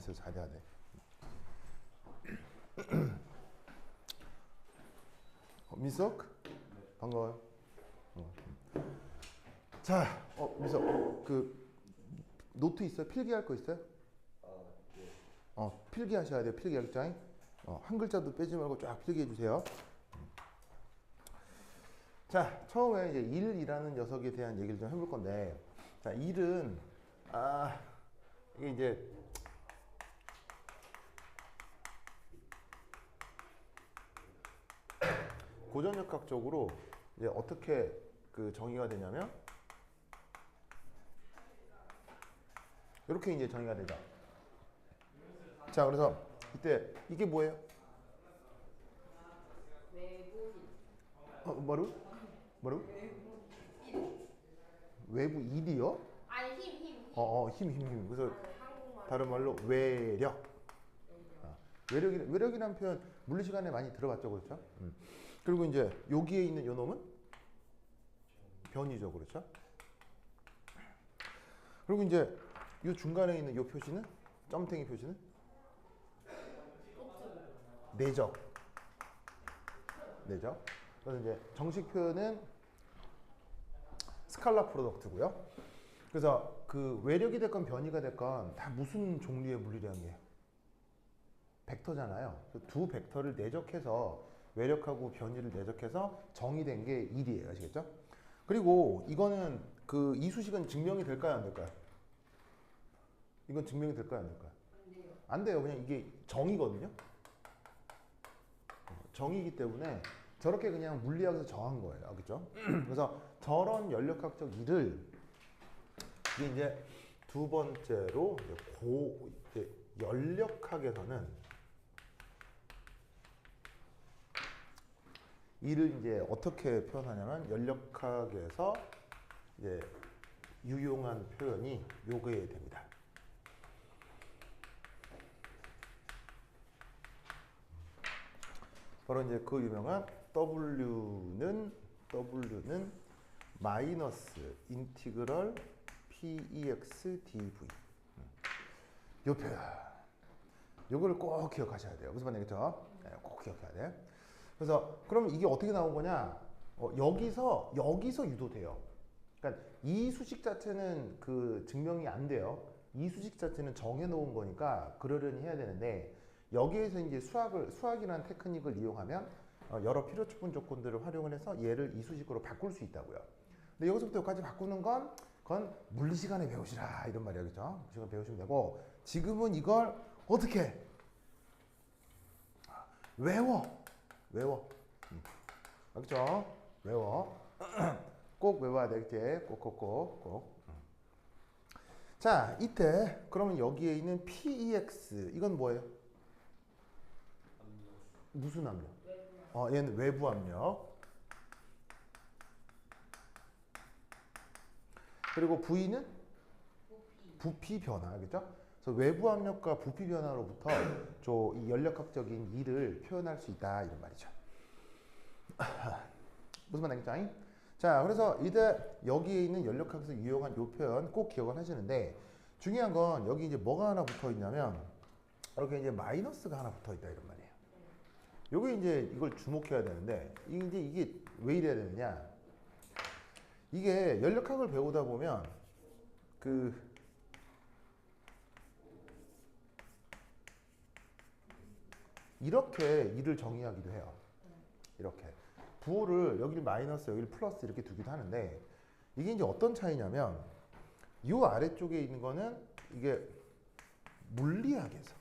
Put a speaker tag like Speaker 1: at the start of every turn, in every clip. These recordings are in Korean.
Speaker 1: 있어. 잘해야 돼. 민석? 반가워요. 자, 민석, 그 노트 있어요? 필기할 거 있어요? 필기하셔야 돼요. 필기할 장. 한 글자도 빼지 말고 쫙 필기해 주세요. 자, 처음에 이제 일이라는 녀석에 대한 얘기를 좀 해볼 건데, 자, 일은 이게 이제 고전역학적으로 이제 어떻게 그 정의가 되냐면 이렇게 이제 정의가 되죠. 자, 그래서 이때 이게 뭐예요? 뭐로? 뭐로? 외부 일이요?
Speaker 2: 아니 힘.
Speaker 1: 힘. 그래서 다른 말로 외력. 외력이라는 표현 물리 시간에 많이 들어봤죠, 그렇죠? 그리고 이제 여기에 있는 요 놈은 변이죠, 그렇죠? 그리고 이제 요 중간에 있는 요 표시는 점탱이 표시는 내적. 그래서 이제 정식 표현은 스칼라 프로덕트고요. 그래서 그 외력이 됐건 변이가 됐건 다 무슨 종류의 물리라는 게 벡터잖아요. 두 벡터를 내적해서 외력하고 변이를 내적해서 정의된 게 일이에요. 아시겠죠? 그리고 이거는 그 이 수식은 증명이 될까요, 안 될까요? 이건 증명이 될까요, 안 될까요? 안 돼요. 그냥 이게 정의거든요. 정의이기 때문에 저렇게 그냥 물리학에서 정한 거예요. 그렇죠? 그래서 저런 연력학적 일을 이제 두 번째로 이제 연력학에서는 이를 이제 어떻게 표현하냐면 연력학에서 이제 유용한 표현이 요게 됩니다. 바로 이제 그 유명한 W는 마이너스 인티그럴 Px dv. 요 표현. 요거를 꼭 기억하셔야 돼요. 무슨 말이겠죠? 네, 꼭 기억해야 돼. 그래서 그럼 이게 어떻게 나온 거냐? 여기서 유도돼요. 그러니까 이 수식 자체는 그 증명이 안 돼요. 이 수식 자체는 정해 놓은 거니까 그러려니 해야 되는데 여기에서 이제 수학이라는 테크닉을 이용하면 여러 필요충분 조건들을 활용을 해서 얘를 이 수식으로 바꿀 수 있다고요. 근데 여기서부터 여기까지 바꾸는 그건 물리 시간에 배우시라 이런 말이에요, 그죠? 시간 배우시면 되고 지금은 이걸 어떻게 외워. 알겠죠? 외워. 꼭 외워야 되겠지. 꼭. 자, 이때 그러면 여기에 있는 PEX 이건 뭐예요? 무슨 압력? 얘는 외부 압력. 그리고 V는 부피 변화, 알겠죠? 그래서 외부 압력과 부피 변화로부터 이 연력학적인 일을 표현할 수 있다 이런 말이죠. 무슨 말인지 자, 그래서 이제 여기에 있는 연력학에서 유용한 이 표현 꼭 기억을 하시는데 중요한 건 여기 이제 뭐가 하나 붙어 있냐면 이렇게 이제 마이너스가 하나 붙어 있다 이런 말이에요. 요게 이제 이걸 주목해야 되는데 이게 왜 이래야 되느냐? 이게 연력학을 배우다 보면 이렇게 일을 정의하기도 해요. 이렇게 부호를 여기를 마이너스 여기를 플러스 이렇게 두기도 하는데 이게 이제 어떤 차이냐면 이 아래쪽에 있는 거는 이게 물리학에서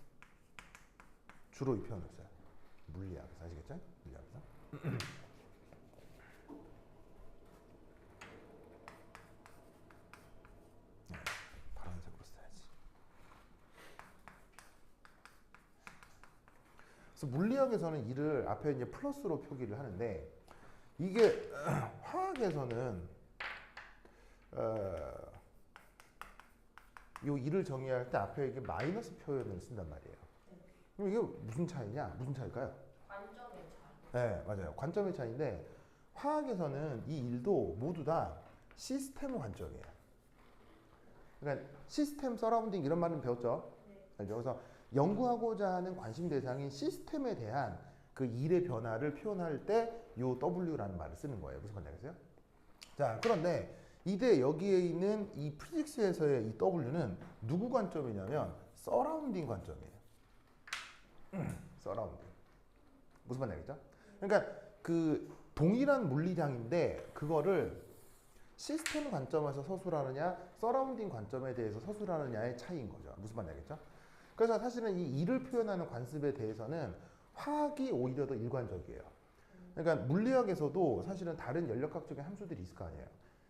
Speaker 1: 주로 이 표현을 써요. 물리학에서 아시겠죠? 물리학에서 파란색으로 써야지. 그래서 물리학에서는 이를 앞에 이제 플러스로 표기를 하는데 이게 화학에서는 요 일을 정의할 때 앞에 이게 마이너스 표현을 쓴단 말이에요. 그럼 이게 무슨 차이냐? 무슨 차이일까요?
Speaker 2: 관점의 차이.
Speaker 1: 네, 맞아요. 관점의 차이인데 화학에서는 이 일도 모두 다 시스템 관점이에요. 그러니까 시스템 서라운딩 이런 말은 배웠죠? 알죠? 그래서 연구하고자 하는 관심 대상인 시스템에 대한 그 일의 변화를 표현할 때 요 W라는 말을 쓰는 거예요. 무슨 말인지 알겠어요? 자, 그런데 이때 여기에 있는 이 피직스에서의 이 W는 누구 관점이냐면 서라운딩 관점이에요. 서라운딩. 무슨 말인지 알겠죠? 그러니까 그 동일한 물리량인데 그거를 시스템 관점에서 서술하느냐 서라운딩 관점에 대해서 서술하느냐의 차이인 거죠. 무슨 말인지 알겠죠? 그래서 사실은 이 일을 표현하는 관습에 대해서는 화학이 오히려 더 일관적이에요. 그러니까 물리학에서도 사실은 다른 연력학적인 함수들이 있을 거 아니에요.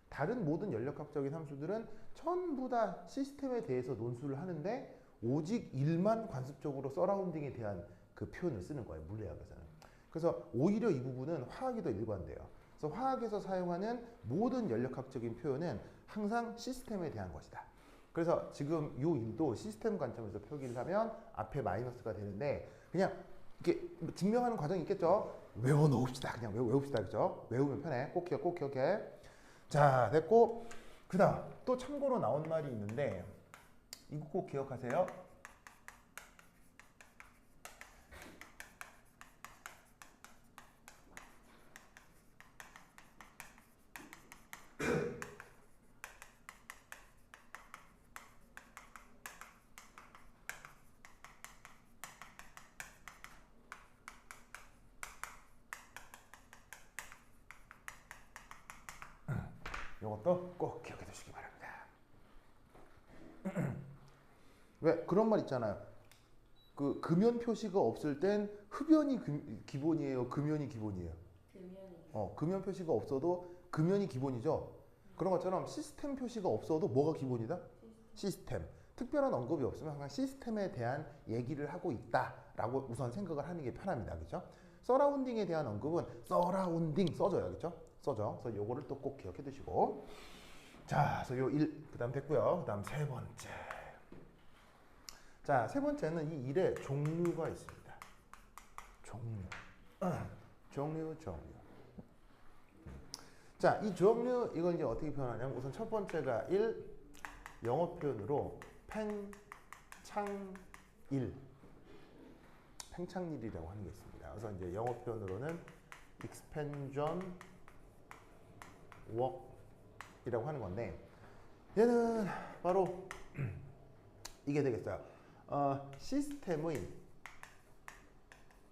Speaker 1: 다른 모든 연력학적인 함수들은 전부 다 시스템에 대해서 논술을 하는데 오직 일만 관습적으로 서라운딩에 대한 그 표현을 쓰는 거예요. 물리학에서는. 그래서 오히려 이 부분은 화학이 더 일관돼요. 그래서 화학에서 사용하는 모든 연력학적인 표현은 항상 시스템에 대한 것이다. 그래서 지금 이 일도 시스템 관점에서 표기를 하면 앞에 마이너스가 되는데 그냥 이렇게 증명하는 과정이 있겠죠. 외워놓읍시다. 그냥 외웁시다. 그죠? 외우면 편해. 꼭 기억, 꼭 기억해. 자, 됐고 그 다음 또 참고로 나온 말이 있는데 이거 꼭 기억하세요. 이것도 꼭 기억해 두시기 바랍니다. 왜 그런 말 있잖아요. 그 금연 표시가 없을 땐 흡연이 기본이에요. 금연이 기본이에요. 금연 표시가 없어도 금연이 기본이죠. 그런 것처럼 시스템 표시가 없어도 뭐가 기본이다? 시스템. 특별한 언급이 없으면 항상 시스템에 대한 얘기를 하고 있다라고 우선 생각을 하는 게 편합니다. 그렇죠? 서라운딩에 대한 언급은 서라운딩 써줘요. 그렇죠? 써줘. 그래서 요거를 또 꼭 기억해 두시고. 자, 그래서 요 1, 그 다음 됐고요. 그 다음 세 번째. 자, 세 번째는 이 일의 종류가 있습니다. 종류. 자, 이 종류, 이걸 이제 어떻게 표현하냐면 우선 첫 번째가 영어 표현으로 팽창일이라고 하는 게 있습니다. 그래서 이제 영어 표현으로는 expansion work이라고 하는 건데 얘는 바로 이게 되겠어요. 시스템의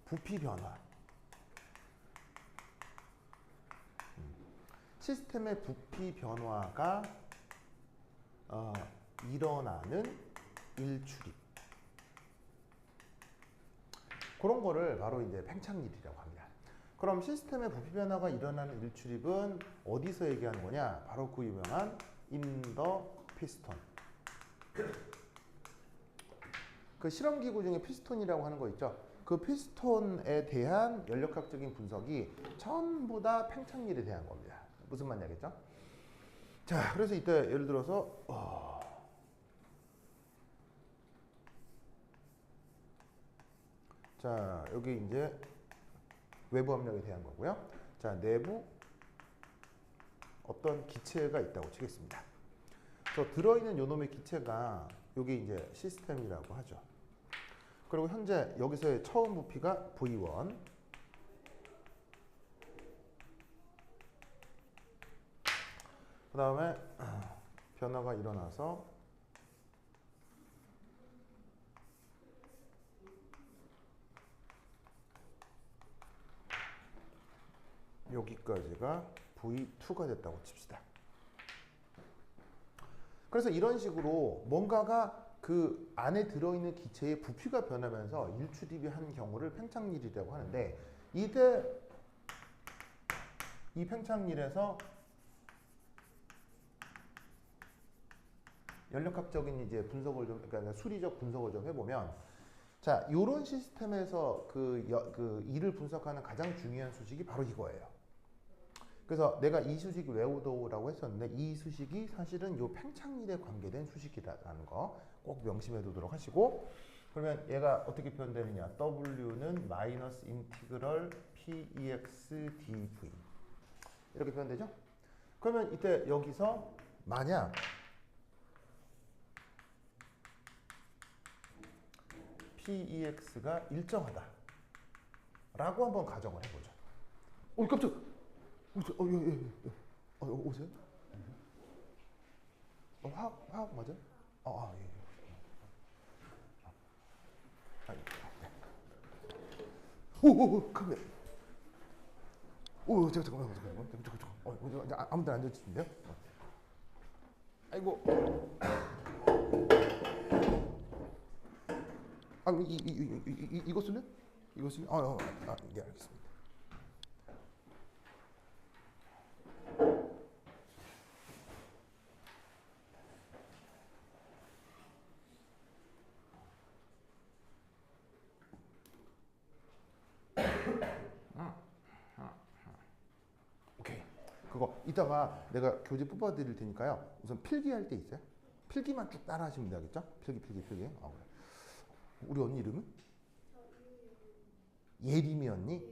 Speaker 1: 부피 변화. 시스템의 부피 변화가 일어나는 일출입. 그런 거를 바로 이제 팽창일이라고 합니다. 그럼 시스템의 부피 변화가 일어나는 일출입은 어디서 얘기하는 거냐? 바로 그 유명한 in the piston. 그 실험기구 중에 피스톤이라고 하는 거 있죠. 그 피스톤에 대한 연력학적인 분석이 전부 다 팽창일에 대한 겁니다. 무슨 말인지 알겠죠? 자, 그래서 이때 예를 들어서 자, 여기 이제 외부 압력에 대한 거고요. 자, 내부 어떤 기체가 있다고 치겠습니다. 그래서 들어있는 요놈의 기체가 여기 이제 시스템이라고 하죠. 그리고 현재 여기서의 처음 부피가 V1. 그 다음에 변화가 일어나서 여기까지가 V2가 됐다고 칩시다. 그래서 이런 식으로 뭔가가 그 안에 들어있는 기체의 부피가 변하면서 일출입이 한 경우를 팽창일이라고 하는데 이때 이 팽창일에서 연력학적인 이제 분석을 좀, 그러니까 수리적 분석을 좀 해보면, 자, 요런 시스템에서 그 일을 분석하는 가장 중요한 수식이 바로 이거예요. 그래서 내가 이 수식을 외우도라고 했었는데 이 수식이 사실은 요 팽창일에 관계된 수식이라는 거 꼭 명심해 두도록 하시고, 그러면 얘가 어떻게 표현되느냐? W는 마이너스 인티그럴 Px dv 이렇게 표현되죠? 그러면 이때 여기서 만약 PEX가 일정하다 라고 한번 가정을 해보죠. 깜짝. 오세요? 화학 맞아요? 예. 카메라. 잠깐만. 아무 데나 앉아주시면 돼요. 아이고. 이거 쓰면? 이거 쓰면? 네, 알겠습니다. 오케이. 그거 이따가 내가 교재 뽑아 드릴 테니까요. 우선 필기할 때 있어요? 필기만 쭉 따라 하시면 되겠죠? 필기. 그래. 우리 언니 이름은? 예림이 언니?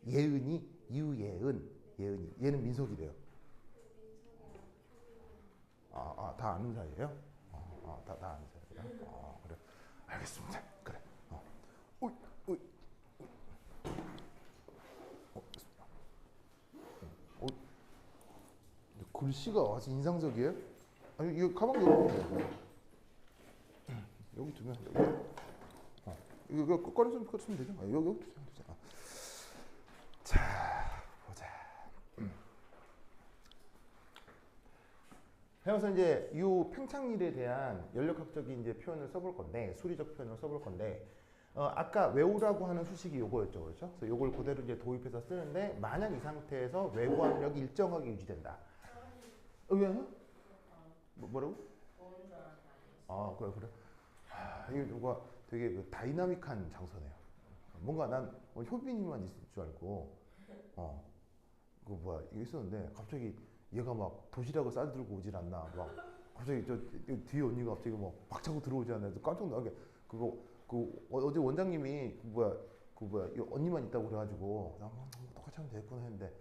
Speaker 1: 예은이? 유예은? 예은이. 얘는 민석이래요. 다 아는 사이예요? 다 아는 사이예요? 그래. 알겠습니다. 그래. 글씨가 아주 인상적이에요? 아니, 이거 가방 여기 여기 두면 여기 이거 꺼내면 되죠? 여기 두면 되죠. 자, 보자. 그래서 이제 이 팽창률에 대한 연력학적인 이제 표현을 써볼 건데, 수리적 표현을 써볼 건데, 아까 외우라고 하는 수식이 요거였죠, 그렇죠? 그래서 요걸 그대로 이제 도입해서 쓰는데, 만약 이 상태에서 외부 압력이 일정하게 유지된다. 왜? 뭐라고? 그래. 이게 누가 되게 그 다이나믹한 장소네요. 뭔가 난 효빈이만 있을 줄 알고, 이거 있었는데 갑자기 얘가 막 도시락을 싸들고 오질 않나, 막 갑자기 저 뒤에 언니가 갑자기 막 박차고 들어오지 않나 해서 깜짝 놀란 게 어제 원장님이 이 언니만 있다고 그래가지고 똑같이 하면 되겠구나 했는데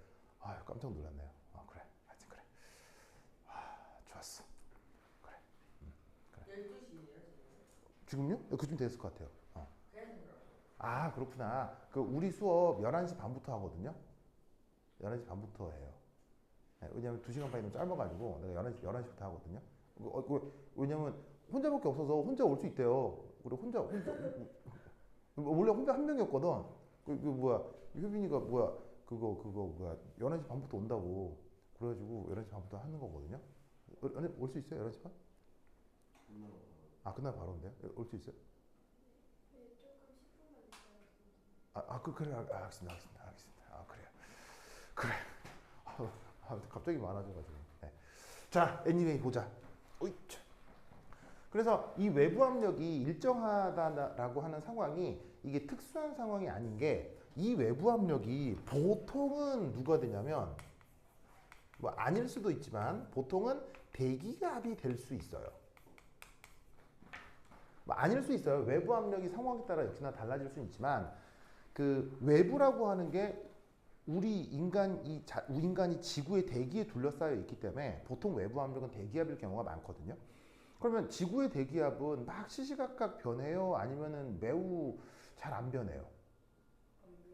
Speaker 1: 깜짝 놀랐네요. 그래, 하여튼 그래. 좋았어. 그래.
Speaker 2: 12시예요,
Speaker 1: 지금요? 그쯤 됐을 것 같아요. 그렇구나. 우리 수업 11시 반부터 하거든요. 11시 반부터 해요. 네, 왜냐면 2시간 반이 너무 짧아가지고 내가 11시부터 하거든요. 왜냐면 혼자밖에 없어서 혼자 올 수 있대요. 우리 혼자 원래 혼자 한 명이었거든. 효빈이가 11시 반부터 온다고 그래가지고 11시 반부터 하는 거거든요. 올 수 있어요? 11시 반? 그날 바로 온대요? 올 수 있어요?
Speaker 2: 네, 조금 10분만 있어요.
Speaker 1: 그래, 알겠습니다. 그래. 갑자기 많아져가지고. 네. 자, anyway 보자. 그래서 이 외부 압력이 일정하다라고 하는 상황이 이게 특수한 상황이 아닌 게, 이 외부 압력이 보통은 누가 되냐면 아닐 수도 있지만 보통은 대기압이 될 수 있어요. 아닐 수 있어요. 외부 압력이 상황에 따라 역시나 달라질 수는 있지만, 그 외부라고 하는 게 우리 인간이 지구의 대기에 둘러싸여 있기 때문에 보통 외부 압력은 대기압일 경우가 많거든요. 그러면 지구의 대기압은 막 시시각각 변해요? 아니면은 매우 잘 안 변해요?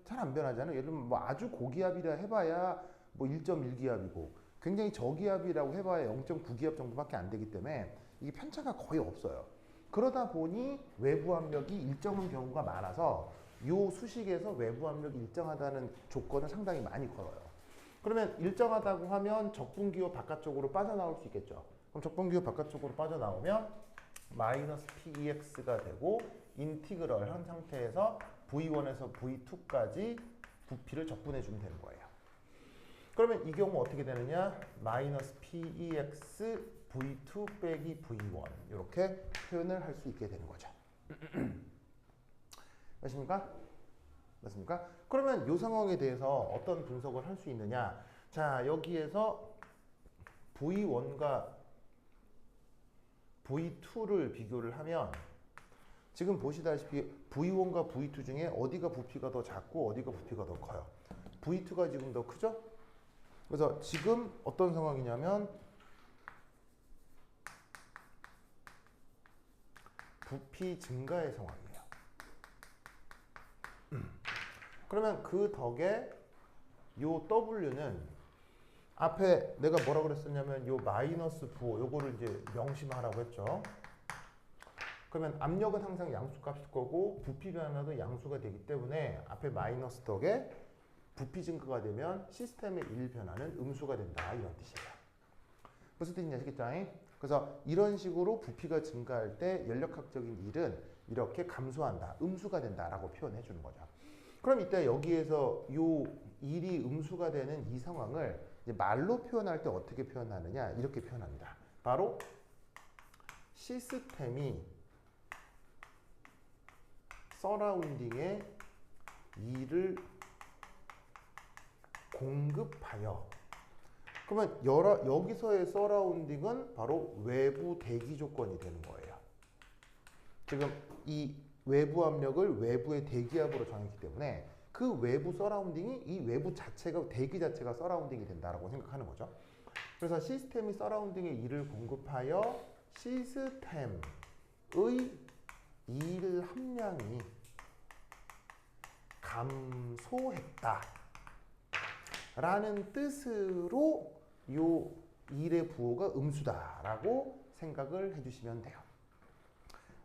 Speaker 1: 잘 안 변하잖아요. 예를 들면 아주 고기압이라 해봐야 1.1기압이고 굉장히 저기압이라고 해봐야 0.9기압 정도밖에 안 되기 때문에 이게 편차가 거의 없어요. 그러다 보니 외부 압력이 일정한 경우가 많아서 이 수식에서 외부 압력이 일정하다는 조건은 상당히 많이 걸어요. 그러면 일정하다고 하면 적분기호 바깥쪽으로 빠져나올 수 있겠죠. 그럼 적분기호 바깥쪽으로 빠져나오면 마이너스 PEX가 되고 인티그럴 한 상태에서 V1에서 V2까지 부피를 적분해 주면 되는 거예요. 그러면 이 경우 어떻게 되느냐? 마이너스 PEX V2 빼기 V1 이렇게 표현을 할 수 있게 되는 거죠. 맞습니까? 그러면 이 상황에 대해서 어떤 분석을 할 수 있느냐? 자, 여기에서 V1과 V2를 비교를 하면 지금 보시다시피 V1과 V2 중에 어디가 부피가 더 작고 어디가 부피가 더 커요? V2가 지금 더 크죠? 그래서 지금 어떤 상황이냐면 부피 증가의 상황이에요. 그러면 그 덕에 요 W는 앞에 내가 뭐라 그랬었냐면 요 마이너스 부호 요거를 이제 명심하라고 했죠. 그러면 압력은 항상 양수값일 거고 부피 변화도 양수가 되기 때문에 앞에 마이너스 덕에 부피 증가가 되면 시스템의 일 변화는 음수가 된다 이런 뜻이에요. 무슨 뜻인지 아시겠죠? 그래서 이런 식으로 부피가 증가할 때 연력학적인 일은 이렇게 감소한다, 음수가 된다라고 표현해 주는 거죠. 그럼 이때 여기에서 요 일이 음수가 되는 이 상황을 이제 말로 표현할 때 어떻게 표현하느냐 이렇게 표현합니다. 바로 시스템이 서라운딩에 일을 공급하여 그러면 여기서의 서라운딩은 바로 외부 대기 조건이 되는 거예요. 지금 이 외부 압력을 외부의 대기압으로 정했기 때문에 그 외부 서라운딩이 이 외부 자체가 대기 자체가 서라운딩이 된다라고 생각하는 거죠. 그래서 시스템이 서라운딩에 일을 공급하여 시스템의 일 함량이 감소했다 라는 뜻으로 요 일의 부호가 음수다라고 생각을 해주시면 돼요.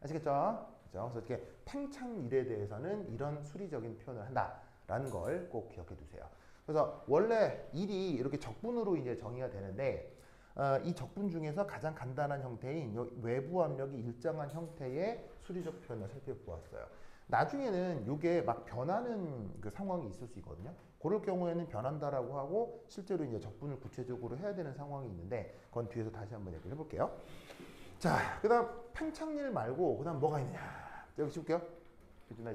Speaker 1: 아시겠죠? 그죠? 그래서 이렇게 팽창일에 대해서는 이런 수리적인 표현을 한다라는 걸 꼭 기억해 두세요. 그래서 원래 일이 이렇게 적분으로 이제 정의가 되는데 이 적분 중에서 가장 간단한 형태인 외부 압력이 일정한 형태의 수리적 표현을 살펴보았어요. 나중에는 이게 막 변하는 그 상황이 있을 수 있거든요. 그럴 경우에는 변한다라고 하고 실제로 이제 적분을 구체적으로 해야 되는 상황이 있는데 그건 뒤에서 다시 한번 얘기를 해볼게요. 자, 그다음 팽창일 말고 그다음 뭐가 있느냐? 여기 칠게요. 준다.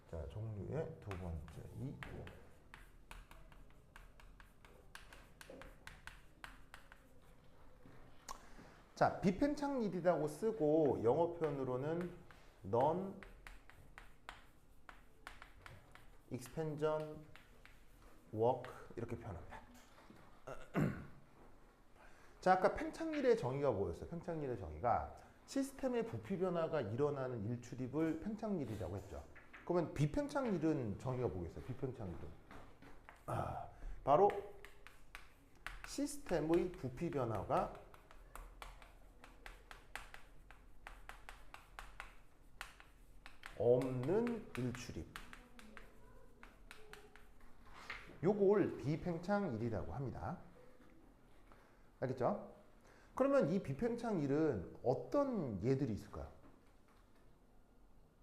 Speaker 1: 자, 종류의 두 번째 이. 자, 비팽창일이라고 쓰고 영어 표현으로는 non expansion work 이렇게 표현합니다. 자, 아까 팽창일의 정의가 뭐였어요? 팽창일의 정의가 시스템의 부피 변화가 일어나는 일 출입을 팽창일이라고 했죠. 그러면 비팽창일은 정의가 뭐겠어요? 비팽창일은 바로 시스템의 부피 변화가 없는 일 출입. 요걸 비팽창일이라고 합니다. 알겠죠? 그러면 이 비팽창일은 어떤 예들이 있을까요?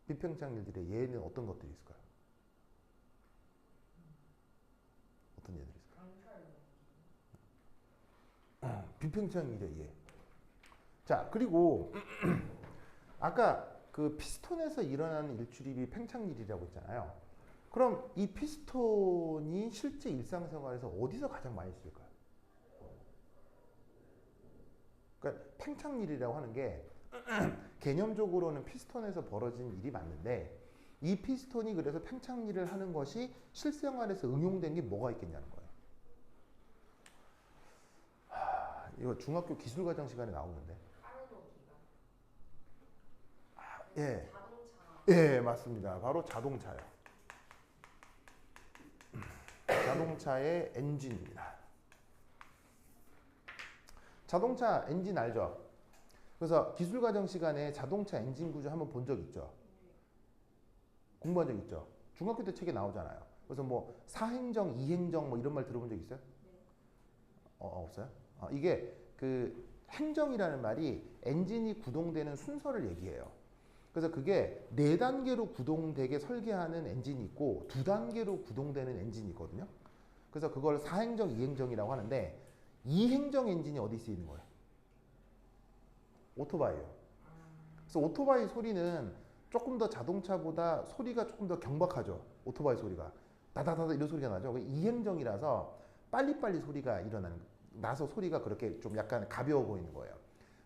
Speaker 1: 비팽창일들의 예는 어떤 것들이 있을까요? 어떤 예들이 있을까요? 비팽창일의 예. 자, 그리고 아까 그 피스톤에서 일어나는 일출입이 팽창일이라고 했잖아요. 그럼 이 피스톤이 실제 일상생활에서 어디서 가장 많이 쓸까요? 그러니까 팽창일이라고 하는 게 개념적으로는 피스톤에서 벌어진 일이 맞는데 이 피스톤이 그래서 팽창일을 하는 것이 실생활에서 응용된 게 뭐가 있겠냐는 거예요. 이거 중학교 기술과정 시간에 나오는데. 예. 예, 맞습니다. 바로 자동차요. 자동차의 엔진입니다. 자동차 엔진 알죠? 그래서 기술과정 시간에 자동차 엔진 구조 한번 본 적 있죠? 공부한 적 있죠? 중학교 때 책에 나오잖아요. 그래서 뭐 사행정, 이행정 뭐 이런 말 들어본 적 있어요? 없어요? 이게 그 행정이라는 말이 엔진이 구동되는 순서를 얘기해요. 그래서 그게 4단계로 구동되게 설계하는 엔진이 있고 2단계로 구동되는 엔진이 있거든요. 그래서 그걸 사행정, 이행정이라고 하는데 이행정 엔진이 어디 쓰이는 거예요? 오토바이예요. 그래서 오토바이 소리는 조금 더 자동차보다 소리가 조금 더 경박하죠. 오토바이 소리가. 다다다다 이런 소리가 나죠. 이행정이라서 빨리빨리 소리가 나서 소리가 그렇게 좀 약간 가벼워 보이는 거예요.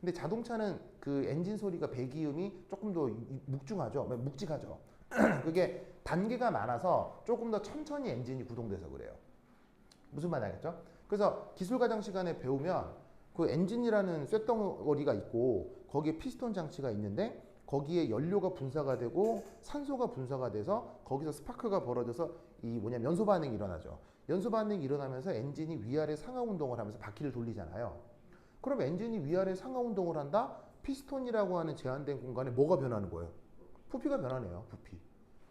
Speaker 1: 근데 자동차는 그 엔진 소리가 배기음이 조금 더 묵직하죠. 그게 단계가 많아서 조금 더 천천히 엔진이 구동돼서 그래요. 무슨 말인지 알겠죠? 그래서 기술과정 시간에 배우면 그 엔진이라는 쇳덩어리가 있고 거기에 피스톤 장치가 있는데 거기에 연료가 분사가 되고 산소가 분사가 돼서 거기서 스파크가 벌어져서 이 뭐냐면 연소 반응이 일어나죠. 연소 반응이 일어나면서 엔진이 위아래 상하 운동을 하면서 바퀴를 돌리잖아요. 그럼 엔진이 위아래 상하 운동을 한다? 피스톤이라고 하는 제한된 공간에 뭐가 변하는 거예요? 부피가 변하네요. 부피.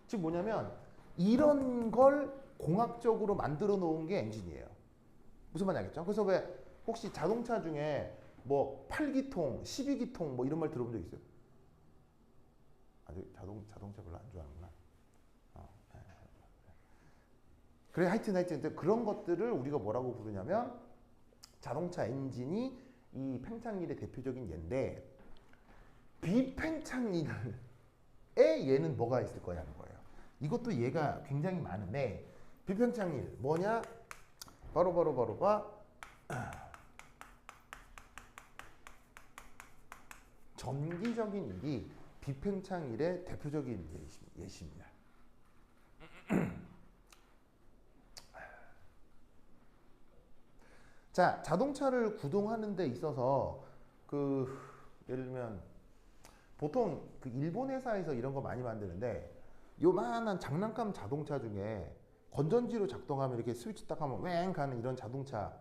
Speaker 1: 즉 뭐냐면 이런 걸 공학적으로 만들어 놓은 게 엔진이에요. 무슨 말인지 알겠죠? 그래서 왜 혹시 자동차 중에 뭐 8기통, 12기통 뭐 이런 말 들어본 적 있어요? 아주 자동차 별로 안 좋아하는구나. 네. 그래 하여튼 그런 것들을 우리가 뭐라고 부르냐면 자동차 엔진이 이 팽창일의 대표적인 예인데 비팽창일에 얘는 뭐가 있을 거냐는 거예요. 이것도 얘가 굉장히 많은데 비팽창일 뭐냐? 바로 전기적인 일이 비팽창일의 대표적인 예시입니다. 자, 자동차를 구동하는 데 있어서 예를 들면 보통 그 일본 회사에서 이런 거 많이 만드는데 요만한 장난감 자동차 중에 건전지로 작동하면 이렇게 스위치 딱 하면 왱 가는 이런 자동차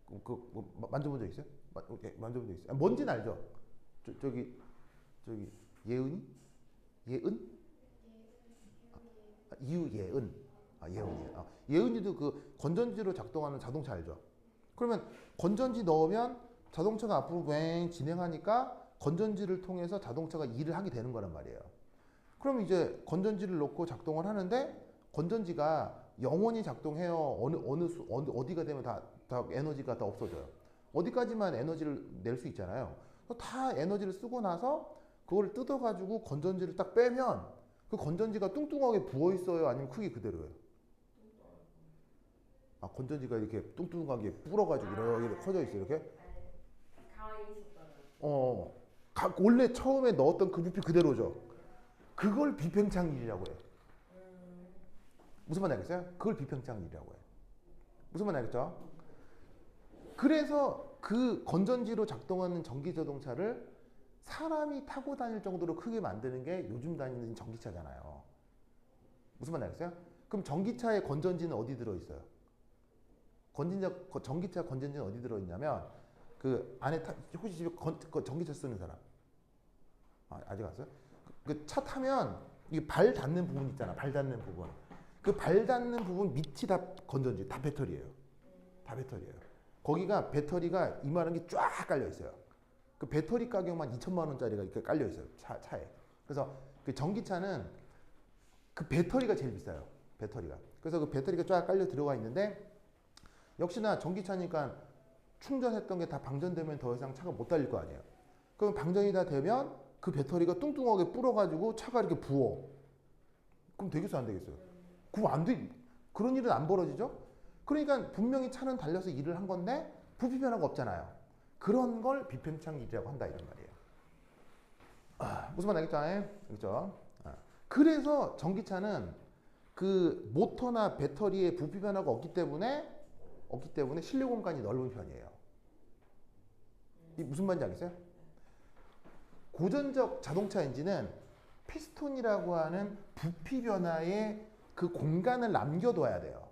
Speaker 1: 뭐 만져본 적 있어요? 만져본 적 있어요? 뭔지는 알죠? 저기 예은이? 예은? 이유예은. 예은이. 예은이도 그 건전지로 작동하는 자동차 알죠? 그러면 건전지 넣으면 자동차가 앞으로 왱 진행하니까 건전지를 통해서 자동차가 일을 하게 되는 거란 말이에요. 그럼 이제 건전지를 넣고 작동을 하는데 건전지가 영원히 작동해요. 어디가 되면 다 에너지가 다 없어져요. 어디까지만 에너지를 낼 수 있잖아요. 다 에너지를 쓰고 나서 그걸 뜯어가지고 건전지를 딱 빼면 그 건전지가 뚱뚱하게 부어 있어요? 아니면 크기 그대로예요? 건전지가 이렇게 뚱뚱하게 불어가지고 이렇게 커져 있어요, 이렇게?
Speaker 2: 가만히 있었다가.
Speaker 1: 원래 처음에 넣었던 그 부피 그대로죠. 그걸 비팽창일이라고 해요. 무슨 말인지 알겠어요? 그걸 비팽창일이라고 해요. 무슨 말인지 알겠죠? 그래서 그 건전지로 작동하는 전기 자동차를 사람이 타고 다닐 정도로 크게 만드는 게 요즘 다니는 전기차잖아요. 무슨 말인지 알겠어요? 그럼 전기차의 건전지는 어디 들어있어요? 전기차 건전지는 어디 들어있냐면 그 안에 혹시 집에 전기차 쓰는 사람? 아직 안 써요? 그 차 타면 이 발 닿는 부분 있잖아. 발 닿는 부분. 그 발 닿는 부분 밑이 다 건전지, 다 배터리예요. 다 배터리예요. 거기가 배터리가 이만한 게 쫙 깔려 있어요. 그 배터리 가격만 2천만 원짜리가 이렇게 깔려 있어요. 차에. 그래서 그 전기차는 그 배터리가 제일 비싸요. 배터리가. 그래서 그 배터리가 쫙 깔려 들어가 있는데 역시나 전기차니까 충전했던 게 다 방전되면 더 이상 차가 못 달릴 거 아니에요. 그럼 방전이 다 되면 그 배터리가 뚱뚱하게 불어가지고 차가 이렇게 부어. 그럼 되겠어요, 안 되겠어요? 그럼 안 돼. 그런 일은 안 벌어지죠? 그러니까 분명히 차는 달려서 일을 한 건데 부피 변화가 없잖아요. 그런 걸 비팽창일이라고 한다 이런 말이에요. 무슨 말 알겠죠? 그렇죠? 그래서 전기차는 그 모터나 배터리에 부피 변화가 없기 때문에 실내 공간이 넓은 편이에요. 이 무슨 말인지 알겠어요? 고전적 자동차 엔진은 피스톤이라고 하는 부피 변화에 그 공간을 남겨둬야 돼요.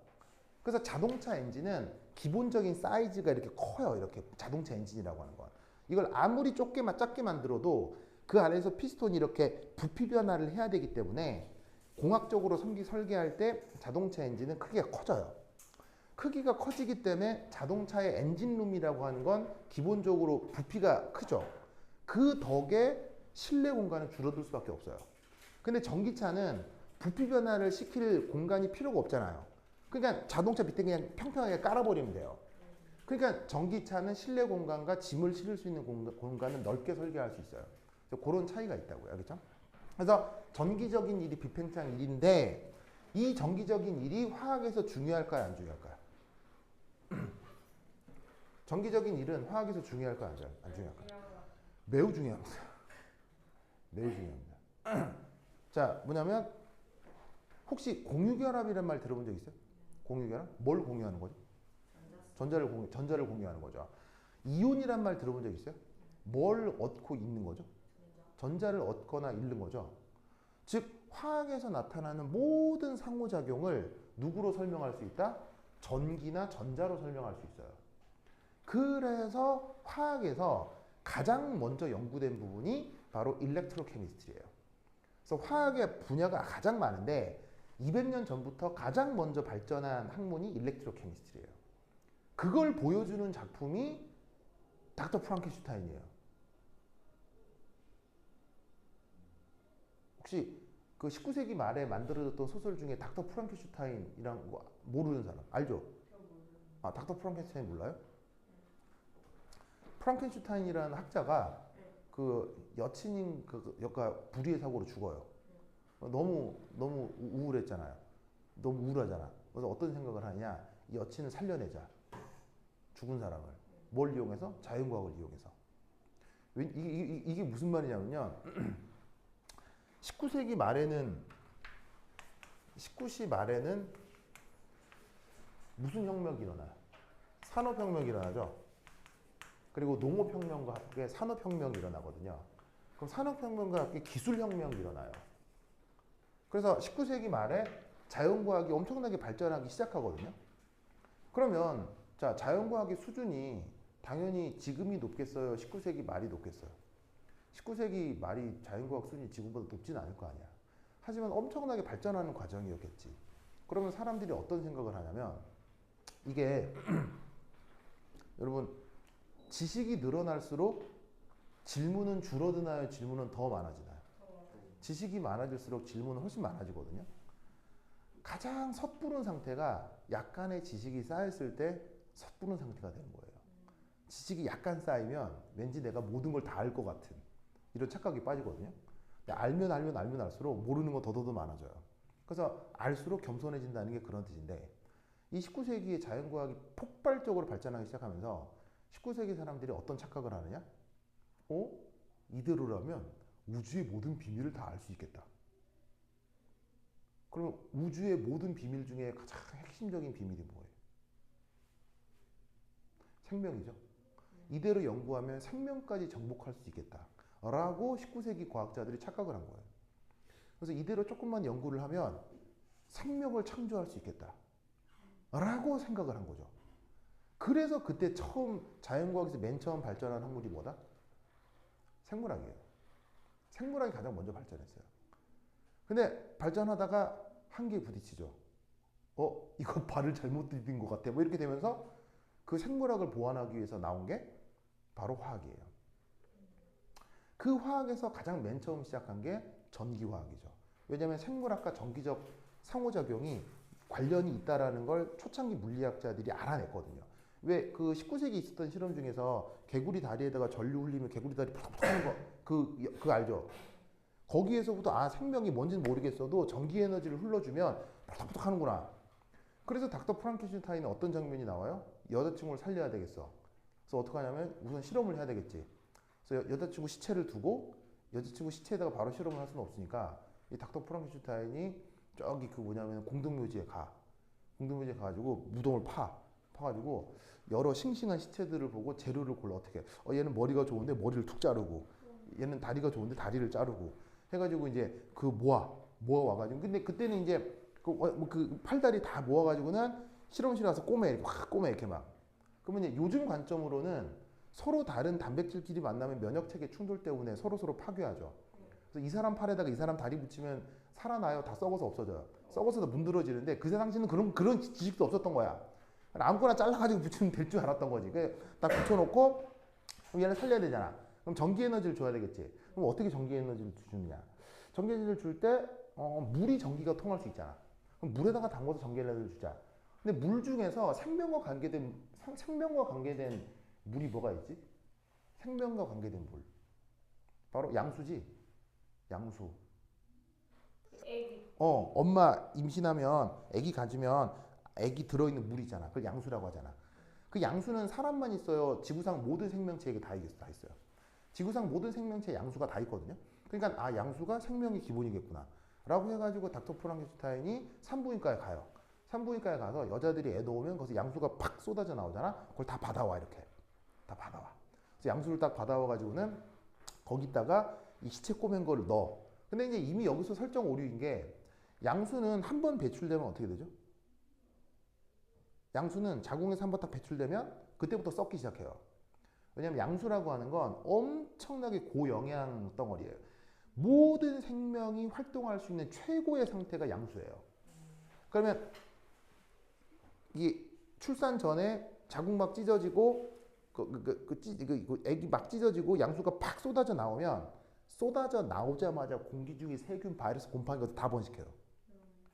Speaker 1: 그래서 자동차 엔진은 기본적인 사이즈가 이렇게 커요. 이렇게 자동차 엔진이라고 하는 건. 이걸 아무리 작게 만들어도 그 안에서 피스톤이 이렇게 부피 변화를 해야 되기 때문에 공학적으로 설계할 때 자동차 엔진은 크기가 커져요. 크기가 커지기 때문에 자동차의 엔진룸이라고 하는 건 기본적으로 부피가 크죠. 그 덕에 실내 공간은 줄어들 수밖에 없어요. 근데 전기차는 부피 변화를 시킬 공간이 필요가 없잖아요. 그러니까 자동차 밑에 그냥 평평하게 깔아버리면 돼요. 그러니까 전기차는 실내 공간과 짐을 실을 수 있는 공간을 넓게 설계할 수 있어요. 그래서 그런 차이가 있다고요. 알겠죠? 그래서 전기적인 일이 비팽창 일인데 이 전기적인 일이 화학에서 중요할까요? 안 중요할까요? 전기적인 일은 화학에서 중요할까요? 안 중요할까요? 매우 중요합니다. 매우 중요합니다. 자, 뭐냐면 혹시 공유결합이란 말 들어본 적 있어요? 공유결합? 뭘 공유하는 거죠? 전자를 공유하는 거죠. 이온이란 말 들어본 적 있어요? 뭘 얻고 있는 거죠? 전자를 얻거나 잃는 거죠. 즉 화학에서 나타나는 모든 상호작용을 누구로 설명할 수 있다? 전기나 전자로 설명할 수 있어요. 그래서 화학에서 가장 먼저 연구된 부분이 바로 일렉트로케미스트리예요. 그래서 화학의 분야가 가장 많은데 200년 전부터 가장 먼저 발전한 학문이 일렉트로케미스트리예요. 그걸 보여주는 작품이 닥터 프랑켄슈타인이에요. 혹시 그 19세기 말에 만들어졌던 소설 중에 닥터 프랑켄슈타인이란 거 모르는 사람 알죠? 아, 닥터 프랑켄슈타인 몰라요? 프랑켄슈타인이라는 학자가 그 여친인 그 여가 불의의 사고로 죽어요. 너무 우울했잖아요. 너무 우울하잖아. 그래서 어떤 생각을 하냐? 이 여친을 살려내자. 죽은 사람을. 뭘 이용해서? 자연과학을 이용해서. 이게 무슨 말이냐면요. 19세기 말에는 무슨 혁명이 일어나요? 산업혁명이 일어나죠. 그리고 농업혁명과 함께 산업혁명이 일어나거든요. 그럼 산업혁명과 함께 기술혁명이 일어나요. 그래서 19세기 말에 자연과학이 엄청나게 발전하기 시작하거든요. 그러면 자, 자연과학의 수준이 당연히 지금이 높겠어요? 19세기 말이 높겠어요? 19세기 말이 자연과학 수준이 지금보다 높지는 않을 거 아니야. 하지만 엄청나게 발전하는 과정이었겠지. 그러면 사람들이 어떤 생각을 하냐면 이게 여러분 지식이 늘어날수록 질문은 줄어드나요? 질문은 더 많아지나요? 지식이 많아질수록 질문은 훨씬 많아지거든요. 가장 섣부른 상태가 약간의 지식이 쌓였을 때 섣부른 상태가 되는 거예요. 지식이 약간 쌓이면 왠지 내가 모든 걸 다 알 것 같은 이런 착각이 빠지거든요. 알면 알수록 모르는 거 더더더 많아져요. 그래서 알수록 겸손해진다는 게 그런 뜻인데 이 19세기의 자연과학이 폭발적으로 발전하기 시작하면서 19세기 사람들이 어떤 착각을 하느냐? 이대로라면 우주의 모든 비밀을 다 알 수 있겠다. 그럼 우주의 모든 비밀 중에 가장 핵심적인 비밀이 뭐예요? 생명이죠. 이대로 연구하면 생명까지 정복할 수 있겠다. 라고 19세기 과학자들이 착각을 한 거예요. 그래서 이대로 조금만 연구를 하면 생명을 창조할 수 있겠다. 라고 생각을 한 거죠. 그래서 그때 처음 자연과학에서 맨 처음 발전한 학문이 뭐다? 생물학이에요. 생물학이 가장 먼저 발전했어요. 근데 발전하다가 한계에 부딪히죠. 이거 발을 잘못 디딘 것 같아. 뭐 이렇게 되면서 그 생물학을 보완하기 위해서 나온 게 바로 화학이에요. 그 화학에서 가장 맨 처음 시작한 게 전기화학이죠. 왜냐하면 생물학과 전기적 상호작용이 관련이 있다라는 걸 초창기 물리학자들이 알아냈거든요. 왜 그 19세기 있었던 실험 중에서 개구리 다리에다가 전류 흘리면 개구리 다리 푸석푸석 하는 거 그거 알죠? 거기에서부터 생명이 뭔지는 모르겠어도 전기 에너지를 흘러주면 푸석푸석 하는구나. 그래서 닥터 프랑켄슈타인은 어떤 장면이 나와요? 여자친구를 살려야 되겠어. 그래서 어떻게 하냐면 우선 실험을 해야 되겠지. 그래서 여자친구 시체를 두고 여자친구 시체에다가 바로 실험을 할 수는 없으니까 이 닥터 프랑켄슈타인이 저기 그 뭐냐면 공동묘지에 가가지고 무덤을 파가지고 여러 싱싱한 시체들을 보고 재료를 골라 어떻게 얘는 머리가 좋은데 머리를 툭 자르고 얘는 다리가 좋은데 다리를 자르고 해가지고 이제 그 모아 와가지고 근데 그때는 이제 그 팔다리 다 모아가지고는 실험실에 와서 꼬매 이렇게 막 그러면 이제 요즘 관점으로는 서로 다른 단백질끼리 만나면 면역 체계 충돌 때문에 서로 파괴하죠. 그래서 이 사람 팔에다가 이 사람 다리 붙이면 살아나요? 다 썩어서 없어져요. 썩어서 다 문드러지는데 그 당시는 그런 지식도 없었던 거야. 아무거나 잘라가지고 붙이면 될 줄 알았던 거지. 딱 붙여놓고 얘를 살려야 되잖아. 그럼 전기 에너지를 줘야 되겠지. 그럼 어떻게 전기 에너지를 주느냐? 전기 에너지를 줄 때 물이 전기가 통할 수 있잖아. 그럼 물에다가 담궈서 전기 에너지를 주자. 근데 물 중에서 생명과 관계된 물이 뭐가 있지? 생명과 관계된 물. 바로 양수지. 양수.
Speaker 2: 애기.
Speaker 1: 엄마 임신하면 애기 가지면 애기 들어있는 물이 있잖아. 그걸 양수라고 하잖아. 그 양수는 사람만 있어요? 지구상 모든 생명체에게 다 있어요. 지구상 모든 생명체에 양수가 다 있거든요. 그러니까 양수가 생명의 기본이겠구나. 라고 해가지고 닥터 프랑켄슈타인이 산부인과에 가요. 산부인과에 가서 여자들이 애 낳으면 거기서 양수가 팍 쏟아져 나오잖아. 그걸 다 받아와 이렇게. 다 받아와. 그래서 양수를 딱 받아와 가지고는 거기다가 이 시체 꼬맨 거를 넣어. 근데 이제 이미 여기서 설정 오류인 게 양수는 한 번 배출되면 어떻게 되죠? 양수는 자궁에서 한 번 딱 배출되면 그때부터 썩기 시작해요. 왜냐하면 양수라고 하는 건 엄청나게 고영양 덩어리예요. 모든 생명이 활동할 수 있는 최고의 상태가 양수예요. 그러면 이 출산 전에 자궁 막 찢어지고 애기 막 찢어지고 양수가 팍 쏟아져 나오면 쏟아져 나오자마자 공기 중에 세균, 바이러스, 곰팡이 것도 다 번식해요.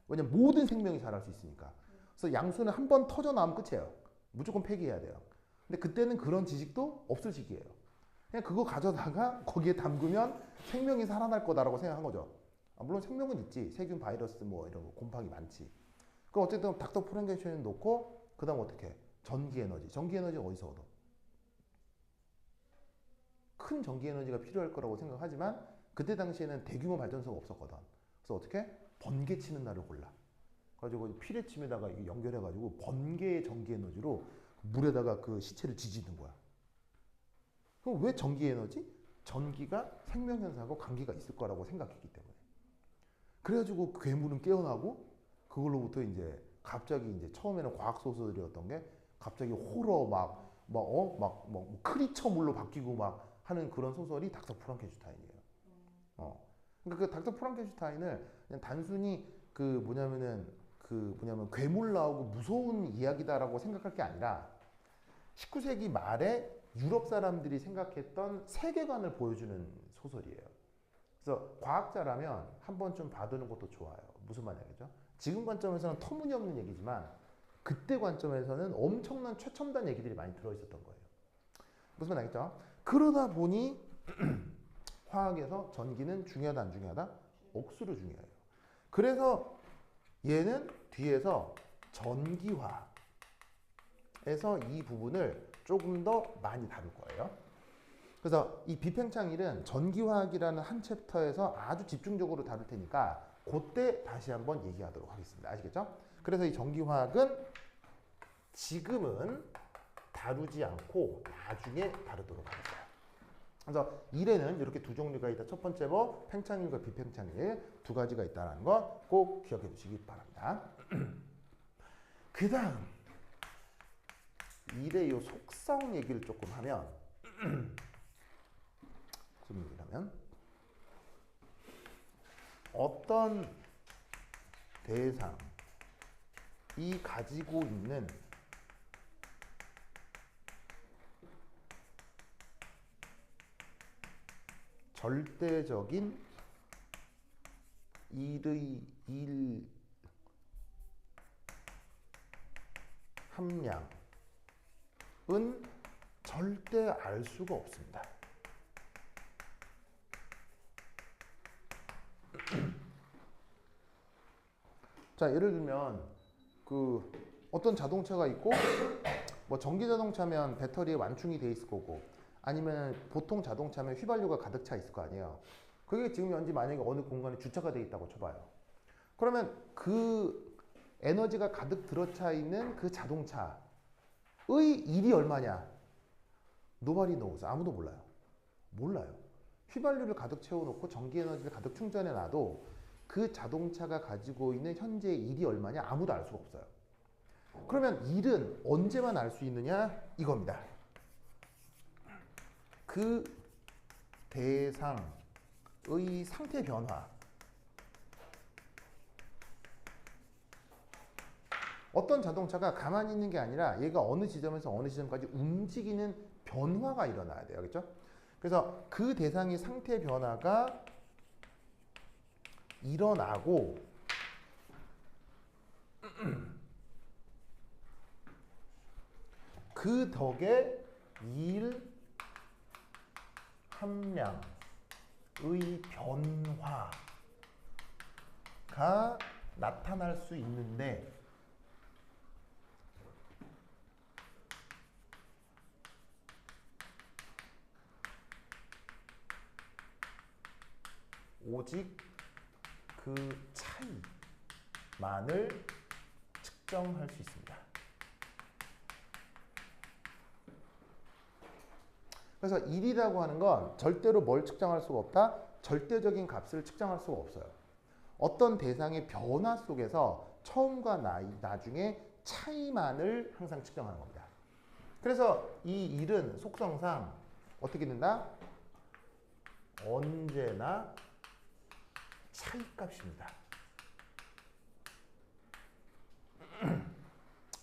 Speaker 1: 왜냐면 모든 생명이 자랄 수 있으니까. 그래서 양수는 한 번 터져 나오면 끝이에요. 무조건 폐기해야 돼요. 근데 그때는 그런 지식도 없을 시기예요. 그냥 그거 가져다가 거기에 담그면 생명이 살아날 거다라고 생각한 거죠. 물론 생명은 있지. 세균, 바이러스 뭐 이런 거, 곰팡이 많지. 그럼 어쨌든 닥터 프랭켄슈타인 놓고 그다음 어떻게 해? 전기 에너지. 전기 에너지 어디서 얻어? 큰 전기 에너지가 필요할 거라고 생각하지만 그때 당시에는 대규모 발전소가 없었거든. 그래서 어떻게? 번개 치는 날을 골라. 가지고 피레침에다가 연결해가지고 번개의 전기 에너지로 물에다가 그 시체를 지지는 거야. 그럼 왜 전기 에너지? 전기가 생명현상하고 관계가 있을 거라고 생각했기 때문에. 그래가지고 괴물은 깨어나고 그걸로부터 이제 갑자기 이제 처음에는 과학 소설이었던 게 갑자기 호러 막 크리처물로 바뀌고 막 하는 그런 소설이 닥터 프랑켄슈타인이에요. 그러니까 그 닥터 프랑켄슈타인을 그냥 단순히 뭐냐면 괴물 나오고 무서운 이야기다라고 생각할 게 아니라 19세기 말에 유럽 사람들이 생각했던 세계관을 보여주는 소설이에요. 그래서 과학자라면 한 번쯤 봐두는 것도 좋아요. 무슨 말이죠? 지금 관점에서는 터무니없는 얘기지만 그때 관점에서는 엄청난 최첨단 얘기들이 많이 들어있었던 거예요. 무슨 말 알겠죠? 그러다 보니 화학에서 전기는 중요하다 안 중요하다? 억수로 중요해요. 그래서 얘는 뒤에서 전기화에서 이 부분을 조금 더 많이 다룰 거예요. 그래서 이 비팽창일은 전기화학이라는 한 챕터에서 아주 집중적으로 다룰 테니까 그때 다시 한번 얘기하도록 하겠습니다. 아시겠죠? 그래서 이 전기화학은 지금은 다루지 않고 나중에 다루도록 하겠어요. 그래서 일에는 이렇게 두 종류가 있다. 첫 번째 뭐 팽창일과 비팽창일 두 가지가 있다는 거 꼭 기억해 두시기 바랍니다. 그 다음 일의 요 속성 얘기를 조금 하면 무슨 얘기를 하면 어떤 대상이 가지고 있는 절대적인 일 함량은 절대 알 수가 없습니다. 자, 예를 들면 어떤 자동차가 있고 뭐 전기 자동차면 배터리에 완충이 돼 있을 거고 아니면 보통 자동차면 휘발유가 가득 차 있을 거 아니에요. 그게 지금 현재 만약에 어느 공간에 주차가 돼 있다고 쳐봐요. 그러면 그 에너지가 가득 들어차 있는 그 자동차의 일이 얼마냐? Nobody knows. 아무도 몰라요. 몰라요. 휘발유를 가득 채워놓고 전기 에너지를 가득 충전해 놔도 그 자동차가 가지고 있는 현재의 일이 얼마냐? 아무도 알 수가 없어요. 그러면 일은 언제만 알 수 있느냐? 이겁니다. 그 대상의 상태 변화. 어떤 자동차가 가만히 있는 게 아니라 얘가 어느 지점에서 어느 지점까지 움직이는 변화가 일어나야 돼요. 그렇죠? 그래서 그 대상의 상태 변화가 일어나고 그 덕에 일 함량의 변화가 나타날 수 있는데 오직 그 차이만을 측정할 수 있습니다. 그래서 1이라고 하는 건 절대로 뭘 측정할 수가 없다? 절대적인 값을 측정할 수가 없어요. 어떤 대상의 변화 속에서 처음과 나중에 차이만을 항상 측정하는 겁니다. 그래서 이 1은 속성상 어떻게 된다? 언제나 차이값입니다.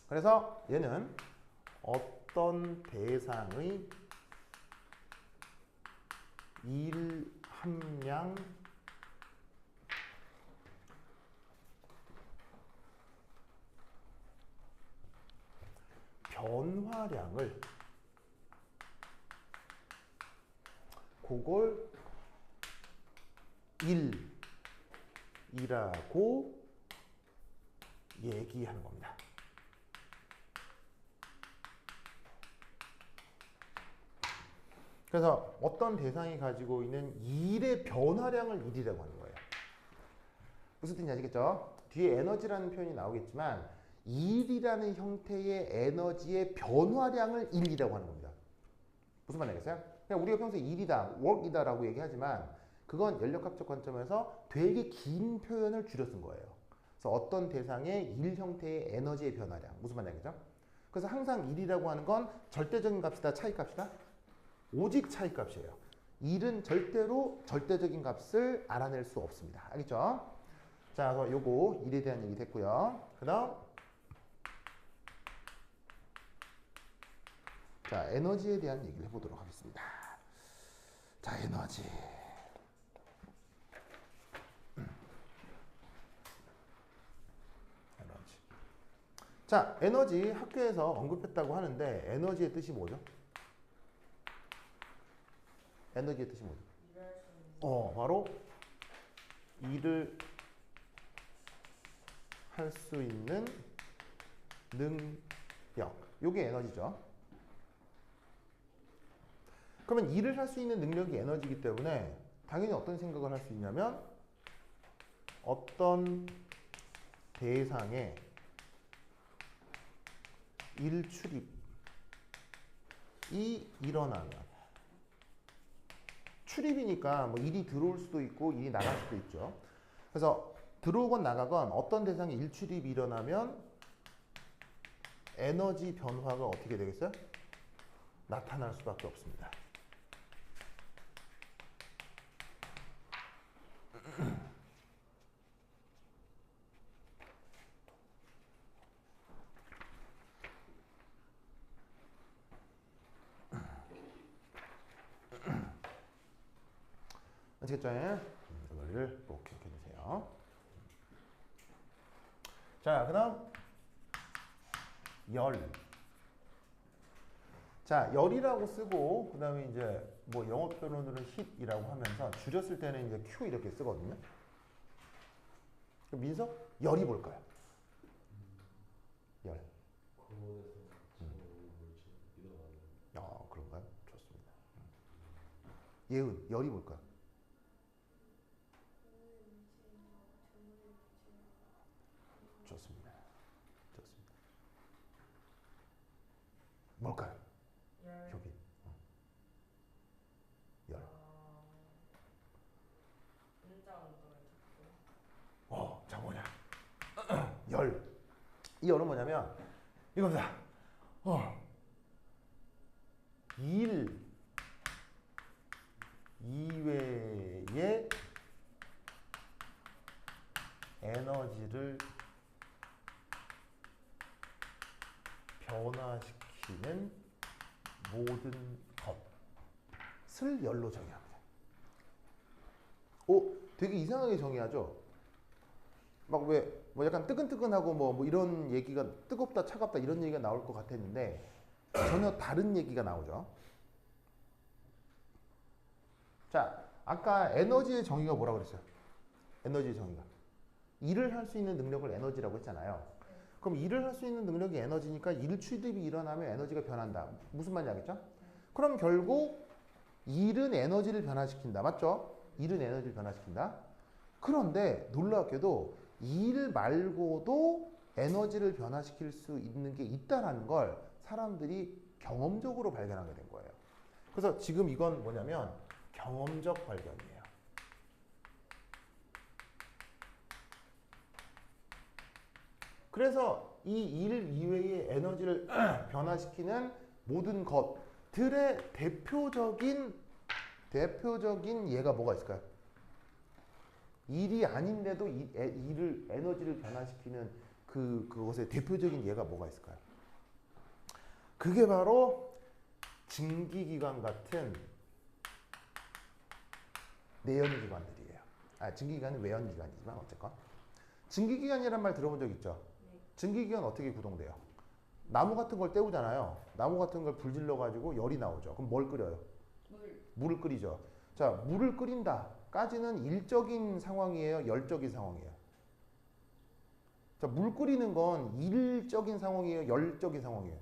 Speaker 1: 그래서 얘는 어떤 대상의 일 함량 변화량을 그걸 1이라고 얘기하는 겁니다. 그래서 어떤 대상이 가지고 있는 1의 변화량을 1이라고 하는 거예요. 무슨 뜻인지 아시겠죠? 뒤에 에너지라는 표현이 나오겠지만 1이라는 형태의 에너지의 변화량을 1이라고 하는 겁니다. 무슨 말 알겠어요? 그냥 우리가 평소에 1이다, work이다 라고 얘기하지만 그건 연력학적 관점에서 되게 긴 표현을 줄여 쓴 거예요. 그래서 어떤 대상의 1 형태의 에너지의 변화량. 무슨 말 알겠죠? 그래서 항상 1이라고 하는 건 절대적인 값이다, 차이값이다? 오직 차이값이에요. 1은 절대로 절대적인 값을 알아낼 수 없습니다. 알겠죠? 자, 그래서 요거 1에 대한 얘기 됐고요. 그 다음 자, 에너지에 대한 얘기를 해보도록 하겠습니다. 자, 에너지. 에너지. 자, 에너지 학교에서 언급했다고 하는데 에너지의 뜻이 뭐죠? 에너지의 뜻이 뭐죠? 바로 일을 할 수 있는 능력. 요게 에너지죠. 그러면 일을 할 수 있는 능력이 에너지이기 때문에 당연히 어떤 생각을 할 수 있냐면 어떤 대상의 일 출입이 일어나면 출입이니까 뭐 일이 들어올 수도 있고 일이 나갈 수도 있죠. 그래서 들어오건 나가건 어떤 대상의 일 출입이 일어나면 에너지 변화가 어떻게 되겠어요? 나타날 수밖에 없습니다. 아시겠죠? 이거를 꼭 기억해 주세요. 자, 그 다음 열. 자, 열이라고 쓰고 그 다음에 이제 뭐 영어 표현으로는 hit이라고 하면서 줄였을 때는 이제 Q 이렇게 쓰거든요. 그럼 민서 열이 뭘까요? 열. 그런가요? 좋습니다. 예은 열이 뭘까요? 좋습니다. 좋습니다. 뭘까요? 효빈. 열. 자 뭐냐? 열. 이 열은 뭐냐면 이겁니다. 일 이외의 에너지를 변화시키는 모든 것을 열로 정의합니다. 되게 이상하게 정의하죠? 막 왜 뭐 약간 뜨끈뜨끈하고 뭐 이런 얘기가 뜨겁다 차갑다 이런 얘기가 나올 것 같았는데 전혀 다른 얘기가 나오죠. 자, 아까 에너지의 정의가 뭐라고 그랬어요? 에너지의 정의가 일을 할 수 있는 능력을 에너지라고 했잖아요. 그럼 일을 할 수 있는 능력이 에너지니까 일 출입이 일어나면 에너지가 변한다. 무슨 말인지 알겠죠? 그럼 결국 일은 에너지를 변화시킨다. 맞죠? 일은 에너지를 변화시킨다. 그런데 놀랍게도 일 말고도 에너지를 변화시킬 수 있는 게 있다라는 걸 사람들이 경험적으로 발견하게 된 거예요. 그래서 지금 이건 뭐냐면 경험적 발견이에요. 그래서 이 일 이외의 에너지를 변화시키는 모든 것들의 대표적인 예가 뭐가 있을까요? 일이 아닌데도 에너지를 변화시키는 그것의 대표적인 예가 뭐가 있을까요? 그게 바로 증기기관 같은 내연기관들이에요. 증기기관은 외연기관이지만 어쨌건 증기기관이란 말 들어본 적 있죠? 증기기관 어떻게 구동돼요? 나무 같은 걸 때우잖아요. 나무 같은 걸 불 질러가지고 열이 나오죠. 그럼 뭘 끓여요? 물을 끓이죠. 자, 물을 끓인다까지는 일적인 상황이에요? 열적인 상황이에요? 자, 물 끓이는 건 일적인 상황이에요? 열적인 상황이에요?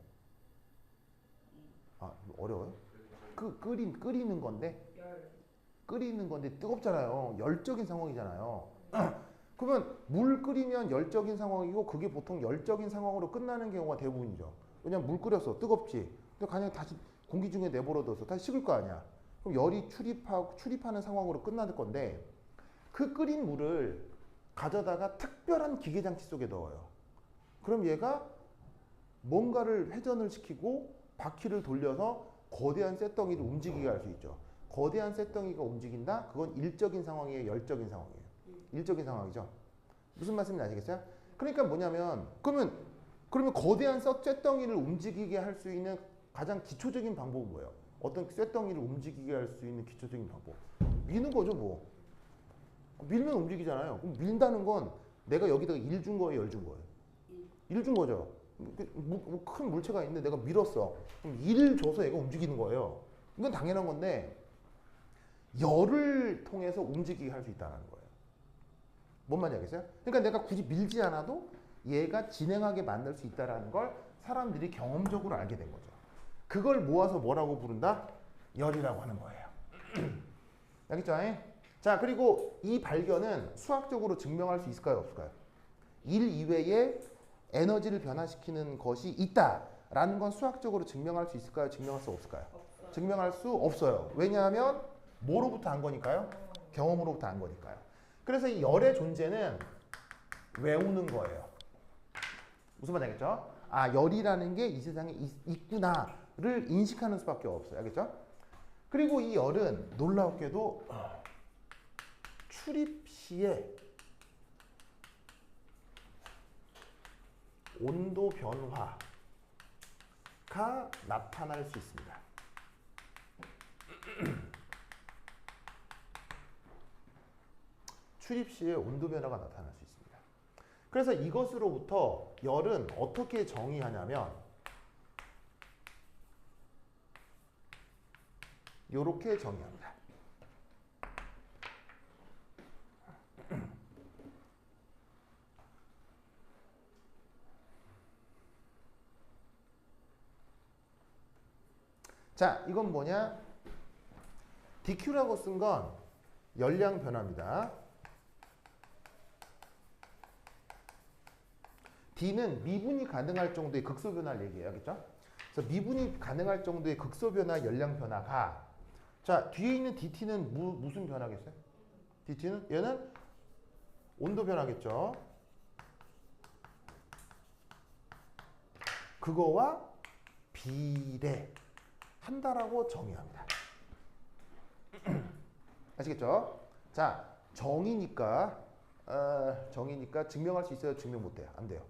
Speaker 1: 어려워요? 끓이는 건데 뜨겁잖아요. 열적인 상황이잖아요. 그러면 물 끓이면 열적인 상황이고 그게 보통 열적인 상황으로 끝나는 경우가 대부분이죠. 왜냐면 물 끓였어. 뜨겁지. 근데 그냥 다시 공기 중에 내버려둬서 다시 식을 거 아니야. 그럼 열이 출입하는 상황으로 끝날 건데 그 끓인 물을 가져다가 특별한 기계장치 속에 넣어요. 그럼 얘가 뭔가를 회전을 시키고 바퀴를 돌려서 거대한 쇳덩이를 움직이게 할 수 있죠. 거대한 쇳덩이가 움직인다? 그건 일적인 상황이에요? 열적인 상황이에요? 일적인 상황이죠. 무슨 말씀인지 아시겠어요? 그러니까 뭐냐면 그러면 거대한 쇳덩이를 움직이게 할 수 있는 가장 기초적인 방법은 뭐예요? 어떤 쇳덩이를 움직이게 할 수 있는 기초적인 방법. 미는 거죠, 뭐. 밀면 움직이잖아요. 그럼 밀다는 건 내가 여기다가 일 준 거예요, 열 준 거예요? 일 준 거죠. 큰 물체가 있는데 내가 밀었어. 그럼 일을 줘서 얘가 움직이는 거예요. 이건 당연한 건데 열을 통해서 움직이게 할 수 있다는 거예요. 뭔 말인지 알겠어요? 그러니까 내가 굳이 밀지 않아도 얘가 진행하게 만들 수 있다는 걸 사람들이 경험적으로 알게 된 거죠. 그걸 모아서 뭐라고 부른다? 열이라고 하는 거예요. 알겠죠? 자, 그리고 이 발견은 수학적으로 증명할 수 있을까요? 없을까요? 일 이외에 에너지를 변화시키는 것이 있다라는 건 수학적으로 증명할 수 있을까요? 증명할 수 없을까요? 증명할 수 없어요. 왜냐하면 뭐로부터 안 거니까요? 경험으로부터 안 거니까요. 그래서 이 열의 존재는 외우는 거예요. 무슨 말인지 알겠죠? 열이라는 게 이 세상에 있구나를 인식하는 수밖에 없어요. 알겠죠? 그리고 이 열은 놀랍게도 출입 시에 온도 변화가 나타날 수 있습니다. 출입 시에 온도 변화가 나타날 수 있습니다. 그래서 이것으로부터 열은 어떻게 정의하냐면 이렇게 정의합니다. 자, 이건 뭐냐? dq라고 쓴 건 열량 변화입니다. D는 미분이 가능할 정도의 극소 변화를 얘기해요. 알겠죠? 그래서 미분이 가능할 정도의 극소 변화, 열량 변화가 자, 뒤에 있는 dt는 무슨 변화겠어요? dt는 얘는 온도 변화겠죠. 그거와 비례한다라고 정의합니다. 아시겠죠? 자, 정의니까 증명할 수 있어요? 증명 못 돼요? 안 돼요?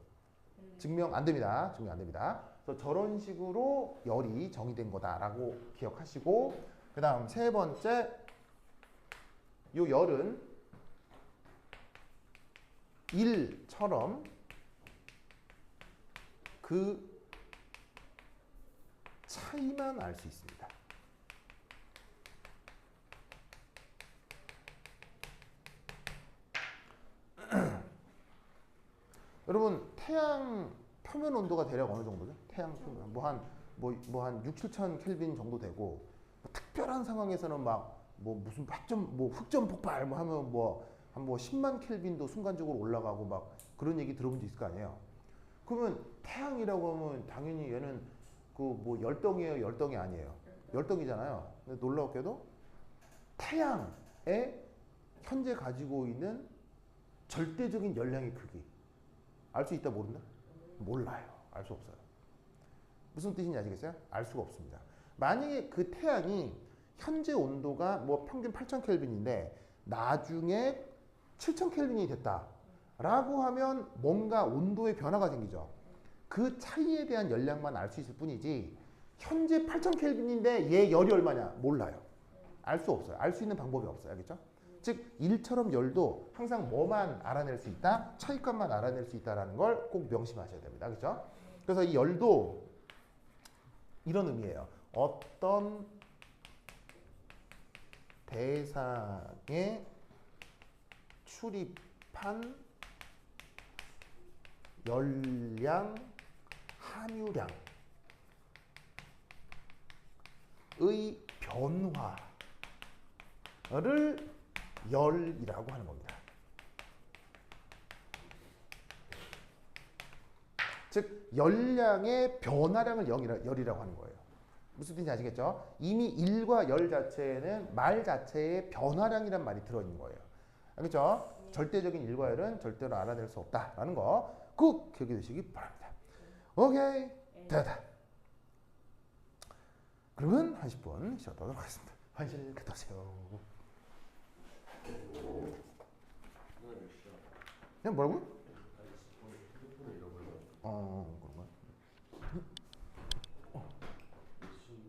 Speaker 1: 증명 안 됩니다. 증명 안 됩니다. 그래서 저런 식으로 열이 정의된 거다라고 기억하시고, 그 다음 세 번째, 요 열은 일처럼 그 차이만 알 수 있습니다. 여러분, 태양 표면 온도가 대략 어느 정도죠? 태양 표면 한 6, 7천 켈빈 정도 되고, 뭐 특별한 상황에서는 무슨 흑점 폭발 하면 한 10만 켈빈도 순간적으로 올라가고 막 그런 얘기 들어본 적 있을 거 아니에요. 그러면 태양이라고 하면 당연히 얘는 열덩이에요, 열덩이 아니에요? 열덩이잖아요. 근데 놀랍게도 태양에 현재 가지고 있는 절대적인 열량의 크기 알 수 있다 모른다? 몰라요. 알 수 없어요. 무슨 뜻인지 아시겠어요? 알 수가 없습니다. 만약에 그 태양이 현재 온도가 뭐 평균 8000켈빈인데 나중에 7000켈빈이 됐다라고 하면 뭔가 온도의 변화가 생기죠. 그 차이에 대한 열량만 알 수 있을 뿐이지 현재 8000켈빈인데 얘 열이 얼마냐? 몰라요. 알 수 없어요. 알 수 있는 방법이 없어요. 알겠죠? 즉 일처럼 열도 항상 뭐만 알아낼 수 있다? 차이값만 알아낼 수 있다는 걸 꼭 명심하셔야 됩니다. 그렇죠? 그래서 이 열도 이런 의미예요. 어떤 대상에 출입한 열량 함유량의 변화를 열이라고 하는 겁니다. 즉 열량의 변화량을 열이라고 하는 거예요. 무슨 뜻인지 아시겠죠? 이미 1과 열 자체에는 말 자체에 변화량이란 말이 들어있는 거예요. 알겠죠? 절대적인 1과 열은 절대로 알아낼 수 없다라는 거 꼭 기억해 두시기 바랍니다. 오케이, 됐다. 그러면 한 10분 쉬었도록 하겠습니다. 환실 끝하세요. 그냥 뭐라고요?